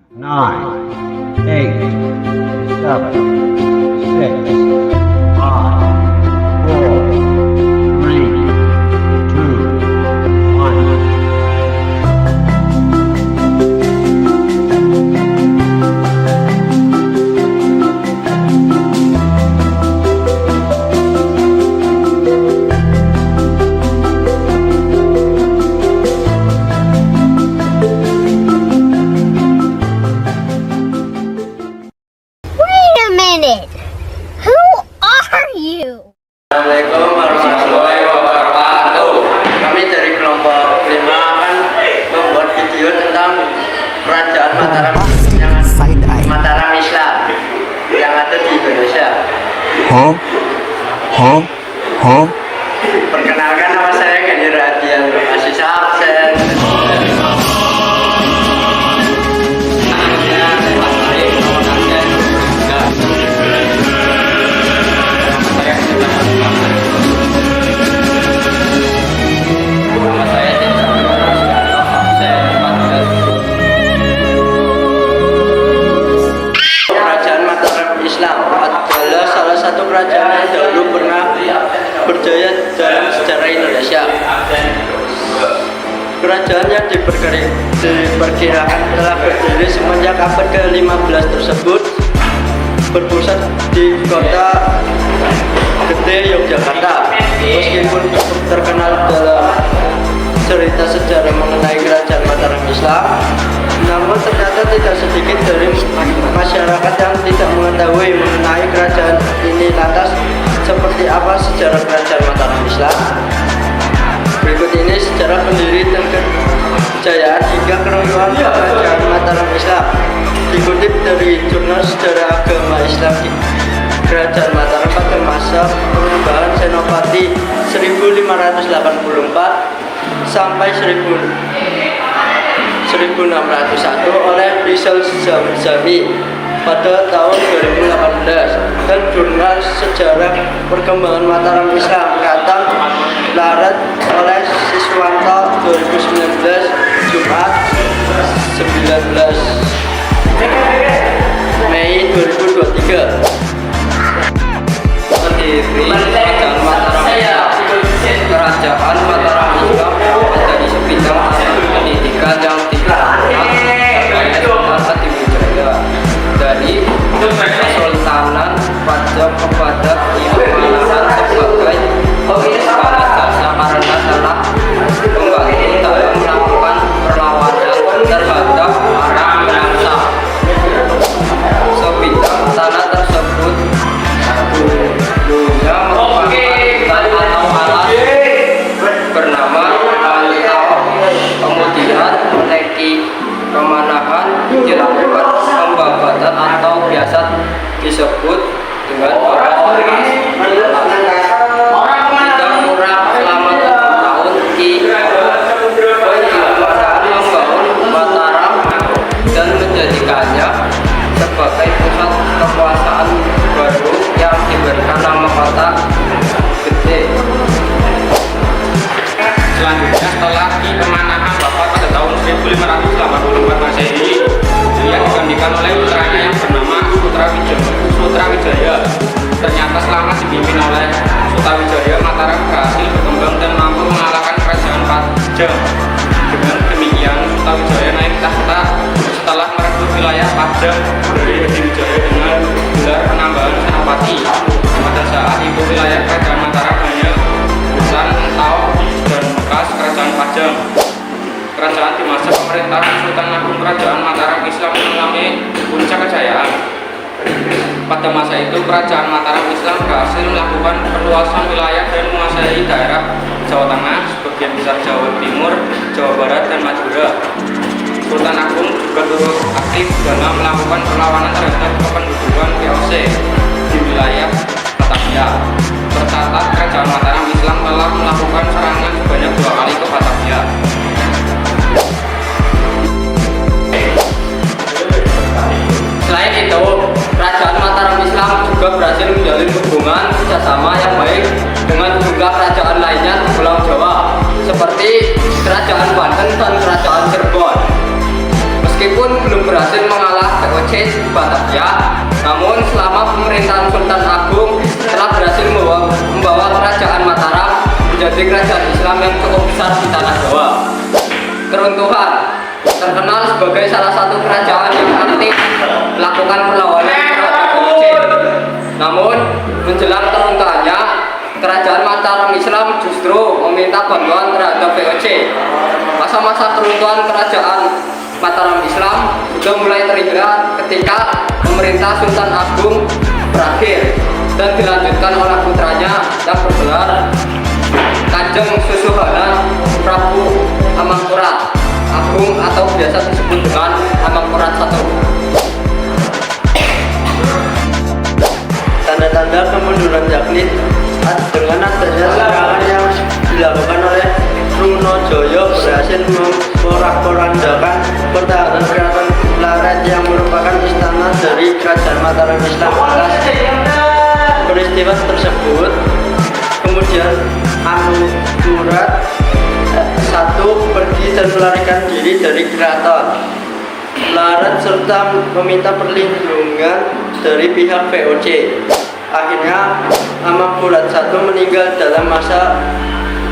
9, 8, 7, 6, 5, 4, 3, 2, 1. Wait a minute! Who are you? Assalamualaikum warahmatullahi wabarakatuh. Kami dari kelompok 5 akan membuat video tentang kerajaan Mataram Mataram Islam yang ada di Indonesia. Perkenalkan, nama saya Ganjar Radian Asisa Absen. Kerajaan Mataram Islam adalah salah satu kerajaan yang dahulu pernah berjaya dalam sejarah Indonesia. Kerajaan yang diperkirakan telah berdiri semenjak abad ke-15 tersebut berpusat di kota Gede, Yogyakarta. Meskipun cukup terkenal dalam cerita sejarah mengenai kerajaan Mataram Islam, namun ternyata tidak sedikit dari masyarakat yang tidak mengetahui mengenai kerajaan ini. Lantas, seperti apa sejarah kerajaan Mataram Islam? Berikut ini sejarah pendiri dan kejayaan hingga keruntuhan kerajaan Mataram Islam, dikutip dari Jurnal Sejarah Agama Islam di Kerajaan Mataram pada masa perubahan Senopati 1584 sampai 1601 oleh Rizal Zami pada tahun 2018, dan Jurnal Sejarah Perkembangan Mataram Islam Katam Larat oleh Siswanto 2019 Jumat 19 Mei 2023. Kerajaan Mataram Islam. Kerajaan Mataram Islam ada di sebidang pendidikan yang dari Kesultanan Pajang kepada Imamahan sebagai kepala jasa karena telah membantu dalam melakukan perlawanan terhadap para penguasa. Sebidang tanah tersebut dulunya merupakan atau alas bernama Antau, kemudian menaiki pemanahan dilakukan pembabatan atau biasa disebut dengan orang tidak kurang selama 7 tahun Ki membangun Mataram dan menjadikannya sebagai pusat kekuasaan baru yang diberikan nama kota Gede. Selanjutnya, setelah Ki Pemanahan wafat pada tahun 1584 Masehi, dia digantikan oleh putranya yang bernama Sutrawijaya. Ternyata selama dipimpin oleh Sutrawijaya, Mataram berhasil berkembang dan mampu mengalahkan kerajaan Pajang. Dengan demikian, Sutrawijaya naik tahta setelah merebut wilayah Pajang dari Hadiwijaya dengan gelar penambahan Senopati. Pada saat itu wilayah kerajaan Mataram hanya Busan, Entau, dan bekas kerajaan Pajang. Kerajaan di masa pemerintahan Sultan Agung Kerajaan Mataram Islam mengalami puncak kejayaan. Pada masa itu, kerajaan Mataram Islam berhasil melakukan perluasan wilayah dan menguasai daerah Jawa Tengah, sebagian besar Jawa Timur, Jawa Barat, dan Madura. Sultan Agung juga turut aktif dalam melakukan perlawanan terhadap kependudukan VOC di wilayah Batavia. Tercatat kerajaan Mataram Islam telah melakukan serangan sebanyak 2 kali ke Batavia. Selain itu, kerajaan Mataram Islam juga berhasil menjalin hubungan kerjasama yang baik dengan sejumlah kerajaan lainnya di Pulau Jawa, seperti Kerajaan Banten dan Kerajaan Cirebon. Meskipun belum berhasil Batavia. Namun selama pemerintahan Sultan Agung telah berhasil membawa kerajaan Mataram menjadi kerajaan Islam yang cukup besar di tanah Jawa. Keruntuhan terkenal sebagai salah satu kerajaan yang aktif melakukan perlawanan terhadap VOC. Namun menjelang keruntuhannya, kerajaan Mataram Islam justru meminta bantuan terhadap VOC. Masa-masa keruntuhan kerajaan Mataram Islam juga mulai terlihat ketika pemerintah Sultan Agung berakhir dan dilanjutkan oleh putranya yang bergelar Kanjeng Susuhana Prabu Amangkurat Agung atau biasa disebut dengan Amangkurat I. Tanda-tanda kemunduran yakni dengan adanya serangan yang dilakukan oleh Trunojoyo berhasil memporak-porandakan pertahanan keraton Laret yang merupakan istana dari kerajaan Mataram Islam. Atas peristiwa tersebut kemudian Amangkurat I pergi dan melarikan diri dari keraton Laret serta meminta perlindungan dari pihak VOC. Akhirnya Amangkurat I meninggal dalam masa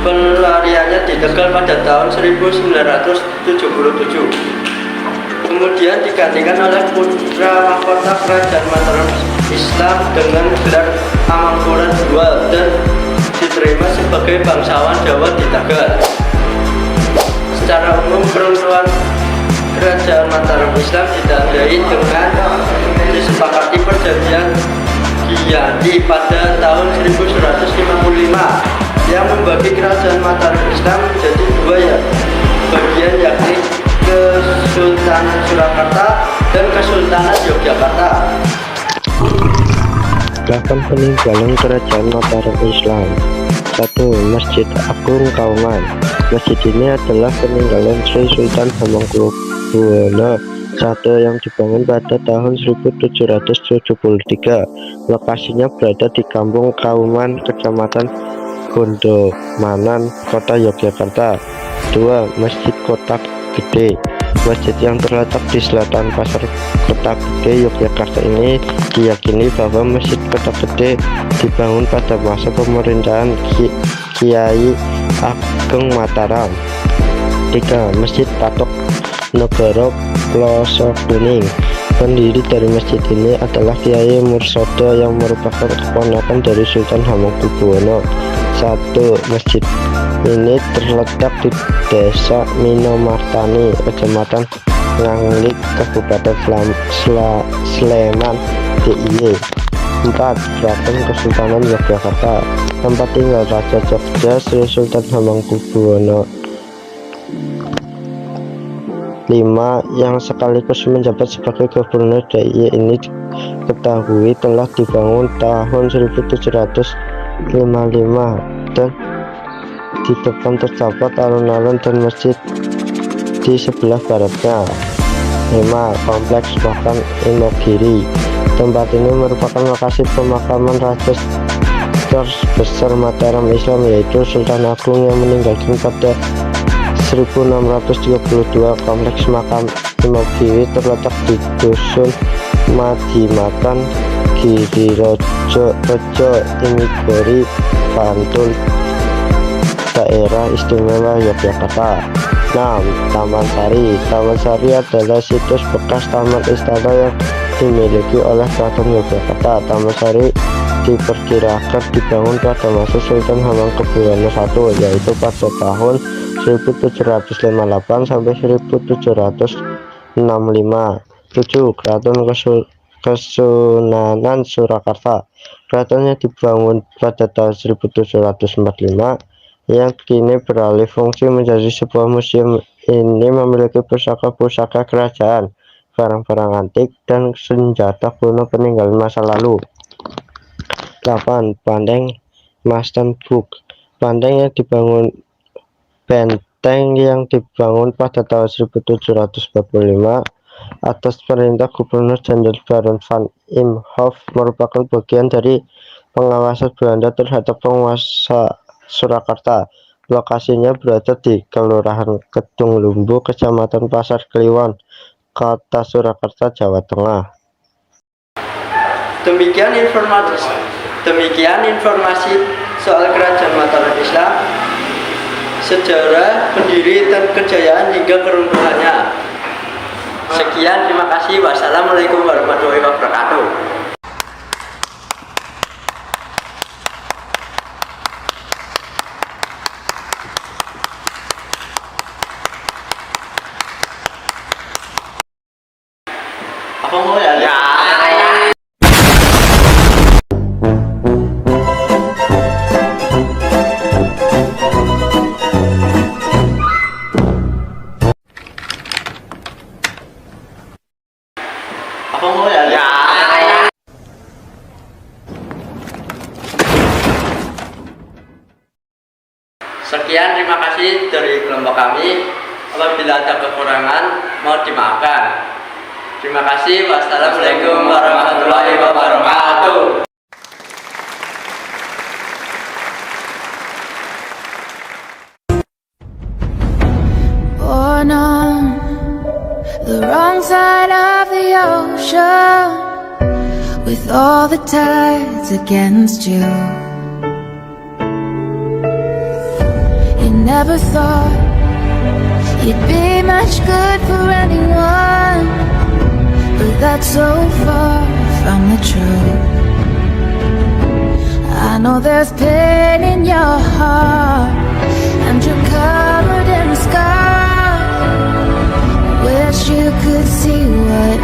pelariannya di Tegal pada tahun 1977. Kemudian digantikan oleh putra mahkota kerajaan Mataram Islam dengan gelar Amangkurat II dan diterima sebagai bangsawan Jawa di Tegal. Secara umum keruntuhan kerajaan Mataram Islam ditandai dengan disepakati perjanjian Giyanti pada tahun 1155 yang membagi kerajaan Mataram Islam menjadi dua bagian, yakni Kesultanan Surakarta dan Kesultanan Yogyakarta. 8 peninggalan kerajaan Mataram Islam. 1. Masjid Agung Kauman. Masjid ini adalah peninggalan Sri Sultan Hamengkubuwono I yang dibangun pada tahun 1773. Lokasinya berada di Kampung Kauman, Kecamatan Gondomanan, Kota Yogyakarta. 2. Masjid Kota Gede. Masjid yang terletak di selatan Pasar Kota Gede, Yogyakarta ini diyakini bahwa Masjid Kota Gede dibangun pada masa pemerintahan Kiai Ageng Mataram. 3. Masjid Patok Negoro Ploso Kuning. Pendiri dari masjid ini adalah Kiai Mursodo yang merupakan keponakan dari Sultan Hamengkubuwono I. Masjid ini terletak di Desa Minomartani, Kecamatan Nganglik, Kabupaten Sleman, DIY. 4. Keraton Kesultanan Yogyakarta. Tempat tinggal Raja Jogja Sri Sultan Hamengkubuwono V yang sekaligus menjabat sebagai gubernur DIY ini diketahui telah dibangun tahun 1755 dan di depan terdapat alun-alun dan masjid di sebelah baratnya. 5. Kompleks Makam Imogiri. Tempat ini merupakan lokasi pemakaman raja terbesar Mataram Islam, yaitu Sultan Agung yang meninggal pada 1632. Kompleks Makam Imogiri terletak di Dusun Madimatan, Girirejo, Imigori, Bantul, Daerah Istimewa Yogyakarta. 6. Taman Sari. Taman Sari adalah situs bekas taman istana yang dimiliki oleh Keraton Yogyakarta. Taman Sari diperkirakan dibangun pada masa Sultan Hamengkubuwono I, yaitu pada tahun 1758 sampai 1765. 7. Keraton Kesunanan Surakarta. Keratonnya dibangun pada tahun 1745 yang kini beralih fungsi menjadi sebuah museum. Ini memiliki pusaka-pusaka kerajaan, barang-barang antik, dan senjata kuno peninggalan masa lalu. 8. Banteng Mastenburg. Benteng yang dibangun pada tahun 1745 atas perintah Gubernur Jenderal Baron van Imhoff merupakan bagian dari pengawasan Belanda terhadap penguasa Surakarta. Lokasinya berada di Kelurahan Kedung Lumbu, Kecamatan Pasar Kliwon, Kota Surakarta, Jawa Tengah. Demikian informasi soal Kerajaan Mataram Islam, sejarah, pendiri dan kejayaan hingga keruntuhannya. Sekian, terima kasih. Wassalamualaikum warahmatullahi wabarakatuh. Apa mau ya? Apa mau ya? Sekian, terima kasih dari kelompok kami. Apabila ada kekurangan, mohon dimaafkan. Terima kasih. Wassalamualaikum warahmatullahi wabarakatuh. Born on the wrong side of the ocean, with all the tides against you. You never thought you'd be much good for anyone, but that's so far from the truth. I know there's pain in your heart, and you're covered in scars. Wish you could see what